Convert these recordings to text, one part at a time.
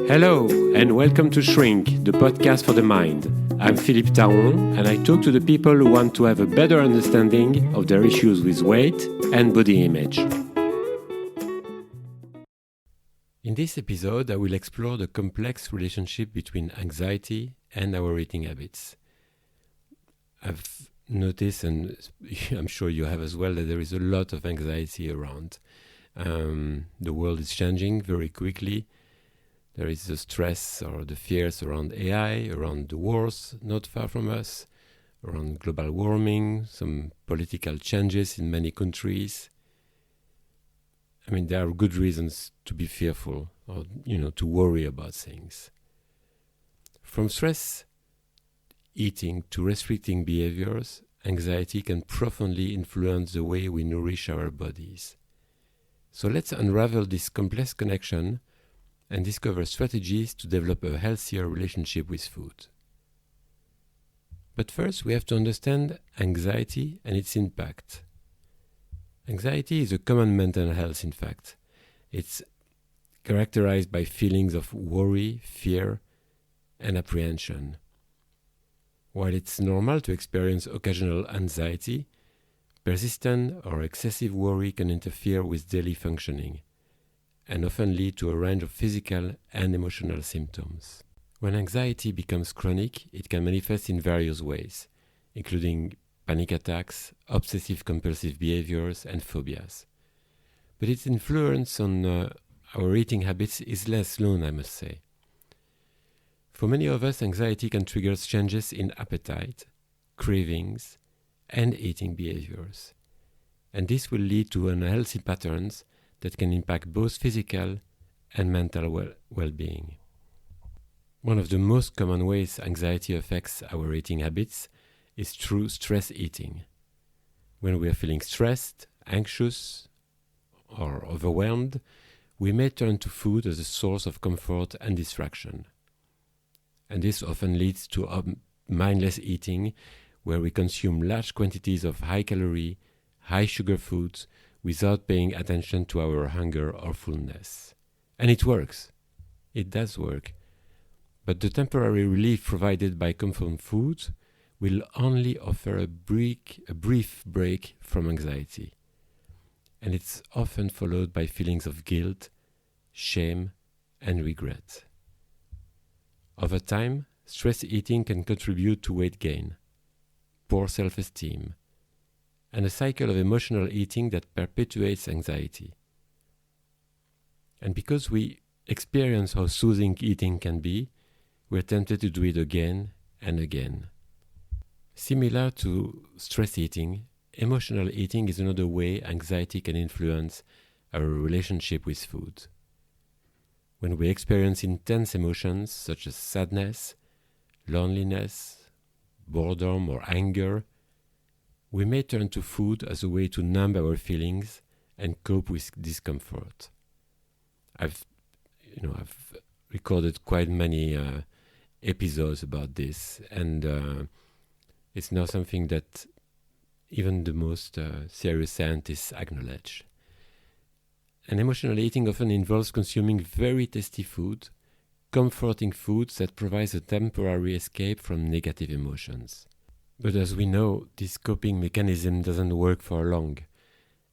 Hello, and welcome to Shrink, the podcast for the mind. I'm Philippe, and I talk to the people who want to have a better understanding of their issues with weight and body image. In this episode, I will explore the complex relationship between anxiety and our eating habits. I've noticed, and I'm sure you have as well, that there is a lot of anxiety around. The world is changing very quickly. There is the stress or the fears around AI, around the wars not far from us, around global warming, some political changes in many countries. I mean, there are good reasons to be fearful or, to worry about things. From stress eating to restricting behaviors, anxiety can profoundly influence the way we nourish our bodies. So let's unravel this complex connection and discover strategies to develop a healthier relationship with food. But first, we have to understand anxiety and its impact. Anxiety is a common mental health, in fact. It's characterized by feelings of worry, fear, and apprehension. While it's normal to experience occasional anxiety, persistent or excessive worry can interfere with daily functioning and often lead to a range of physical and emotional symptoms. When anxiety becomes chronic, it can manifest in various ways, including panic attacks, obsessive-compulsive behaviors, and phobias. But its influence on our eating habits is less known, I must say. For many of us, anxiety can trigger changes in appetite, cravings, and eating behaviors. And this will lead to unhealthy patterns that can impact both physical and mental well-being. One of the most common ways anxiety affects our eating habits is through stress eating. When we are feeling stressed, anxious, or overwhelmed, we may turn to food as a source of comfort and distraction. And this often leads to mindless eating, where we consume large quantities of high-calorie, high-sugar foods without paying attention to our hunger or fullness. And it works. It does work. But the temporary relief provided by comfort food will only offer a brief break from anxiety. And it's often followed by feelings of guilt, shame, and regret. Over time, stress eating can contribute to weight gain, poor self-esteem, and a cycle of emotional eating that perpetuates anxiety. And because we experience how soothing eating can be, we're tempted to do it again and again. Similar to stress eating, emotional eating is another way anxiety can influence our relationship with food. When we experience intense emotions such as sadness, loneliness, boredom, or anger, we may turn to food as a way to numb our feelings and cope with discomfort. I've recorded quite many episodes about this, and it's now something that even the most serious scientists acknowledge. And emotional eating often involves consuming very tasty food, comforting foods that provide a temporary escape from negative emotions. But as we know, this coping mechanism doesn't work for long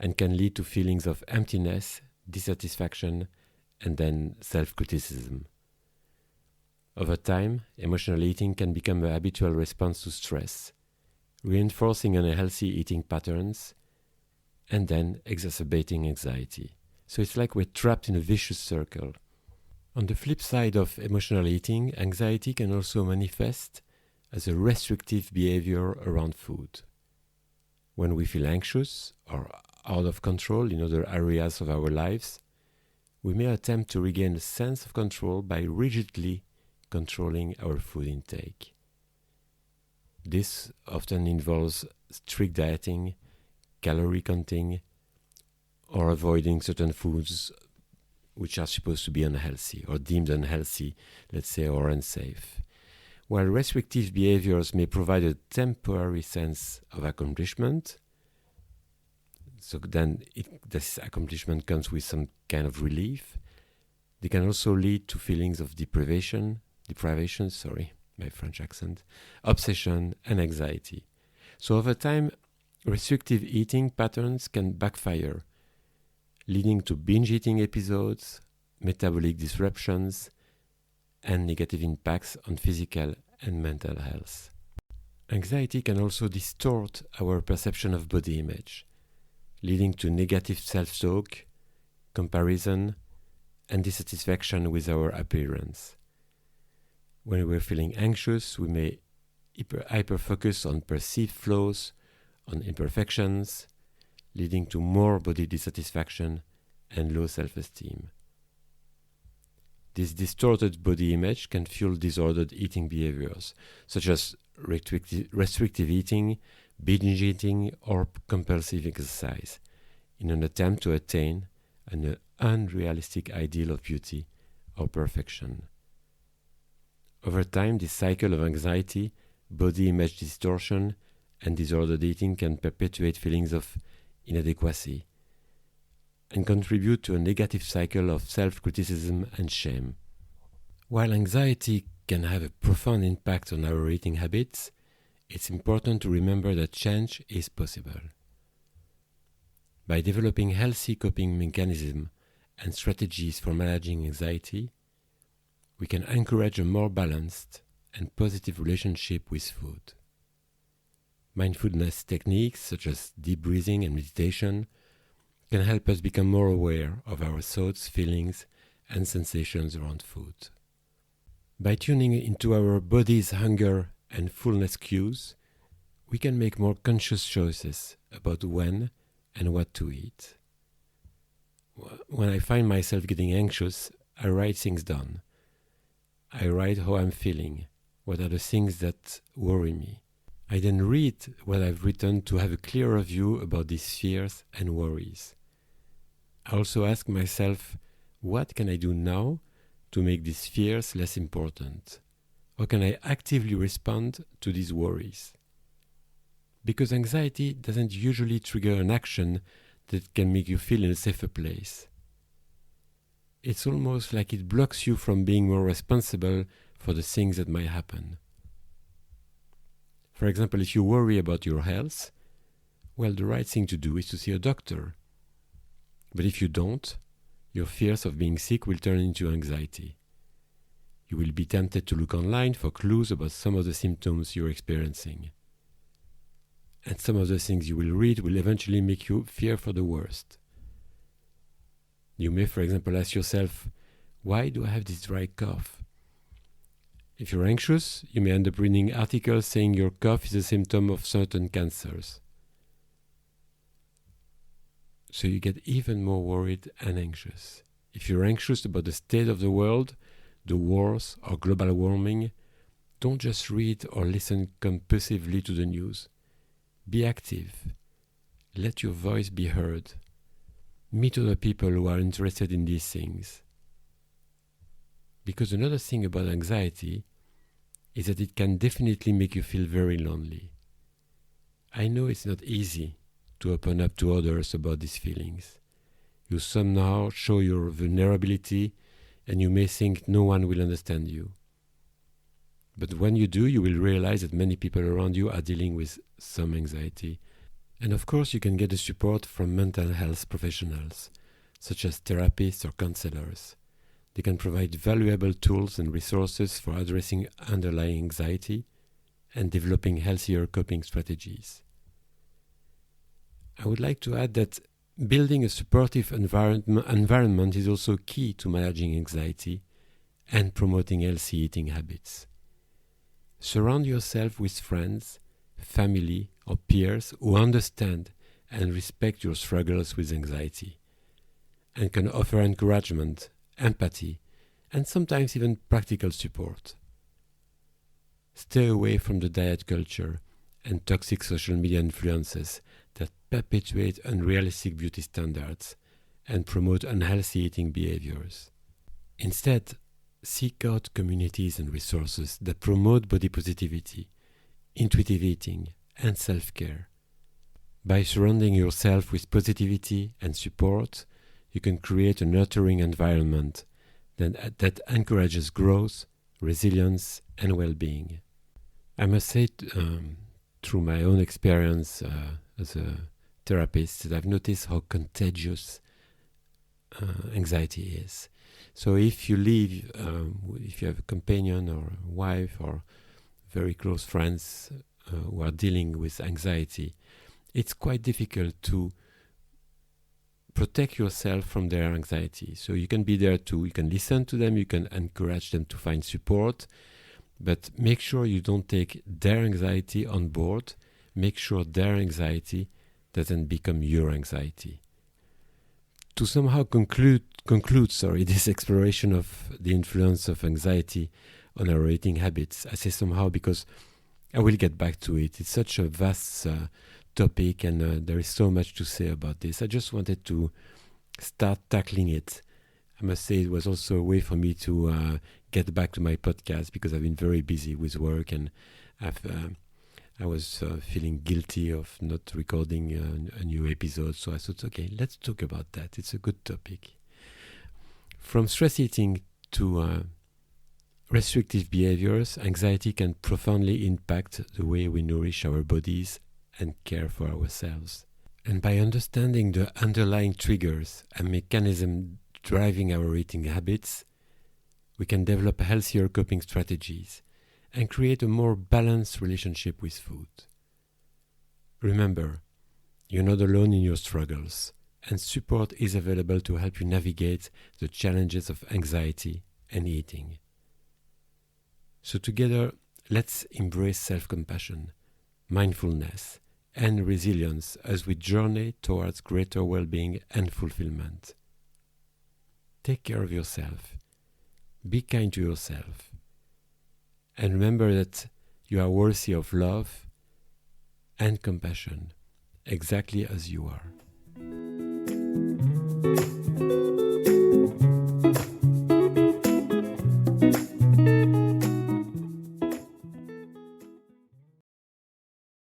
and can lead to feelings of emptiness, dissatisfaction, and then self-criticism. Over time, emotional eating can become a habitual response to stress, reinforcing unhealthy eating patterns and then exacerbating anxiety. So it's like we're trapped in a vicious circle. On the flip side of emotional eating, anxiety can also manifest as a restrictive behavior around food. When we feel anxious or out of control in other areas of our lives, we may attempt to regain a sense of control by rigidly controlling our food intake. This often involves strict dieting, calorie counting, or avoiding certain foods which are supposed to be unhealthy or deemed unhealthy, let's say, or unsafe. While restrictive behaviors may provide a temporary sense of accomplishment, So then this accomplishment comes with some kind of relief. They can also lead to feelings of deprivation, my French accent, obsession, and anxiety. So over time, restrictive eating patterns can backfire, leading to binge eating episodes, metabolic disruptions, and negative impacts on physical and mental health. Anxiety can also distort our perception of body image, leading to negative self-talk, comparison, and dissatisfaction with our appearance. When we're feeling anxious, we may hyper-focus on perceived flaws, on imperfections, leading to more body dissatisfaction and low self-esteem. This distorted body image can fuel disordered eating behaviors, such as restrictive eating, binge eating, or compulsive exercise, in an attempt to attain an unrealistic ideal of beauty or perfection. Over time, this cycle of anxiety, body image distortion, and disordered eating can perpetuate feelings of inadequacy and contribute to a negative cycle of self-criticism and shame. While anxiety can have a profound impact on our eating habits, it's important to remember that change is possible. By developing healthy coping mechanisms and strategies for managing anxiety, we can encourage a more balanced and positive relationship with food. Mindfulness techniques such as deep breathing and meditation can help us become more aware of our thoughts, feelings, and sensations around food. By tuning into our body's hunger and fullness cues, we can make more conscious choices about when and what to eat. When I find myself getting anxious, I write things down. I write how I'm feeling, what are the things that worry me. I then read what I've written to have a clearer view about these fears and worries. I also ask myself, what can I do now to make these fears less important? How can I actively respond to these worries? Because anxiety doesn't usually trigger an action that can make you feel in a safer place. It's almost like it blocks you from being more responsible for the things that might happen. For example, if you worry about your health, well, the right thing to do is to see a doctor. But if you don't, your fears of being sick will turn into anxiety. You will be tempted to look online for clues about some of the symptoms you're experiencing. And some of the things you will read will eventually make you fear for the worst. You may, for example, ask yourself, why do I have this dry cough? If you're anxious, you may end up reading articles saying your cough is a symptom of certain cancers. So you get even more worried and anxious. If you're anxious about the state of the world, the wars, or global warming, don't just read or listen compulsively to the news. Be active. Let your voice be heard. Meet other people who are interested in these things. Because another thing about anxiety is that it can definitely make you feel very lonely. I know it's not easy to open up to others about these feelings. You somehow show your vulnerability and you may think no one will understand you. But when you do, you will realize that many people around you are dealing with some anxiety. And of course, you can get the support from mental health professionals, such as therapists or counselors. They can provide valuable tools and resources for addressing underlying anxiety and developing healthier coping strategies. I would like to add that building a supportive environment is also key to managing anxiety and promoting healthy eating habits. Surround yourself with friends, family, or peers who understand and respect your struggles with anxiety and can offer encouragement, empathy, and sometimes even practical support. Stay away from the diet culture and toxic social media influences that perpetuate unrealistic beauty standards and promote unhealthy eating behaviors. Instead, seek out communities and resources that promote body positivity, intuitive eating, and self-care. By surrounding yourself with positivity and support, you can create a nurturing environment that encourages growth, resilience, and well-being. I must say, through my own experience as a therapist, that I've noticed how contagious anxiety is. So if you live, if you have a companion or a wife or very close friends who are dealing with anxiety, it's quite difficult to protect yourself from their anxiety. So you can be there too. You can listen to them, you can encourage them to find support, but make sure you don't take their anxiety on board. Make sure their anxiety doesn't become your anxiety. To somehow conclude this exploration of the influence of anxiety on our eating habits, I say somehow because I will get back to it. It's such a vast topic, and there is so much to say about this. I just wanted to start tackling it. I must say it was also a way for me to get back to my podcast, because I've been very busy with work, and I was feeling guilty of not recording a new episode. So I thought, okay, let's talk about that. It's a good topic. From stress eating to restrictive behaviors, anxiety can profoundly impact the way we nourish our bodies and care for ourselves. And by understanding the underlying triggers and mechanisms driving our eating habits, we can develop healthier coping strategies and create a more balanced relationship with food. Remember, you're not alone in your struggles, and support is available to help you navigate the challenges of anxiety and eating. So together, let's embrace self-compassion, mindfulness, and resilience as we journey towards greater well-being and fulfillment. Take care of yourself. Be kind to yourself. And remember that you are worthy of love and compassion, exactly as you are.